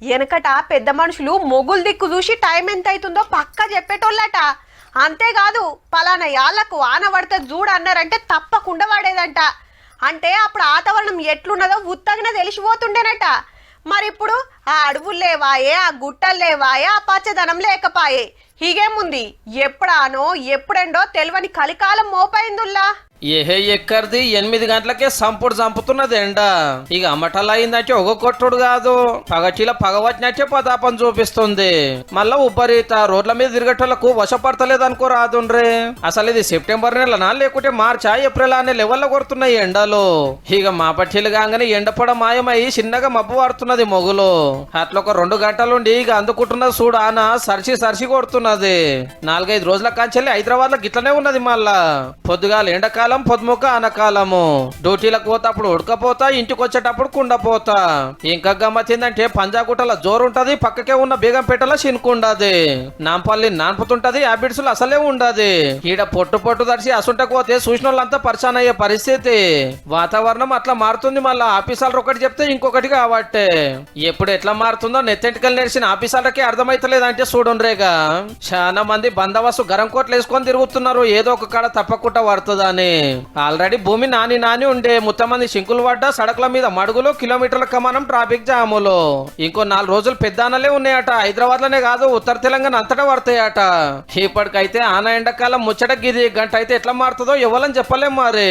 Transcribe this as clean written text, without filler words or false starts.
వెనకట పెద్ద మనుషులు మొగులు దిక్కు చూసి టైం ఎంత అవుతుందో పక్కా చెప్పేటోళ్ళట. అంతేకాదు పలానా యాళ్లకు వాన పడితే చూడు అన్నారంటే తప్పకుండా వాడేదంట. అంటే అప్పుడు వాతావరణం ఎట్లున్నదో ఉత్తగిన తెలిసిపోతుండేనట. మరి ఇప్పుడు ఆ అడవులు లేవాయే, ఆ గుట్టలు లేవాయే, ఆ పచ్చదనం లేకపాయే. హీగేముంది, ఎప్పుడానో ఎప్పుడెండో తెలివని కలికాలం మోపైందుల్లా. ఏహే ఎక్కడిది 8 గంటలకే సంపుడు చంపుతున్నది ఎండ. ఇక అమ్మటలా అయిందంటే ఒక కొట్టుడు కాదు, పగటిలో పగవచ్చినట్టే పతాపం చూపిస్తుంది. మళ్ళా ఉబ్బరీత రోడ్ల మీద తిరగటోళ్లకు వశపడతలేదు అనుకో రాదుండ్రే. అసలు ఇది సెప్టెంబర్ నెలనా లేకుంటే మార్చా ఏప్రిల్ అనే లెవెల్లో కొడుతున్నాయి ఎండలు. ఇక మా పట్టిలు కాగానే ఎండపడ మాయమై చిన్నగా మబ్బు పడుతున్నది మొగులు. అట్లా ఒక 2 గంటలుండి ఇక అందుకుంటున్నది చూడు ఆన సరిసి కొడుతున్నది. 4-5 రోజుల కాంచెల్లి హైదరాబాద్ లో గిట్లనే ఉన్నది. మళ్ళా పొద్దుగాల ఎండకాలం పొద్దుముక అనకాలము. డ్యూటీలకు పోతప్పుడు ఉడకపోతా, ఇంటికి వచ్చేటప్పుడు కుండపోతా. ఇంకా గమ్మతిందంటే పంజాగుట్టల జోరుంటది, పక్కకే ఉన్న బేగంపేటలో చినుకుండది. నాంపల్లి నాన్పుతుంటది, హ్యాబిట్స్ అసలే ఉండదు. ఈడ పొట్టు దర్శి అసుంటకు పోతే చూసిన వాళ్ళంతా పరిశాన్ అయ్యే పరిస్థితి. వాతావరణం అట్లా మారుతుంది. మళ్ళా ఆఫీసాలు ఒకటి చెప్తే ఇంకొకటి కాబట్టే ఎప్పుడు ఎట్లా మారుతుందో నెత్తెంటికలు నేర్చిన ఆఫీసాలకే అర్థమైతలేదంటే చూడుండ్రేగా. చాలా మంది బందోబస్తు గరం కోట్లు వేసుకొని తిరుగుతున్నారు, ఏదో ఒక కాడ తప్పకుండా పడుతుందని. ఆల్రెడీ భూమి నాని ఉండే మొత్తమంది శంకులు పడ్డా, సడకుల మీద మడుగులు, కిలోమీటర్ల కమానం ట్రాఫిక్ జాములు. ఇంకో 4 రోజులు పెద్దానలే ఉన్నాయట. హైదరాబాద్ లోనే కాదు ఉత్తర తెలంగాణ అంతటా పడతాయట. ఇప్పటికైతే ఆన ఎండాకాలం ముచ్చట గిది గంట అయితే ఎట్లా మారుతుందో ఎవరని చెప్పలేం మరి.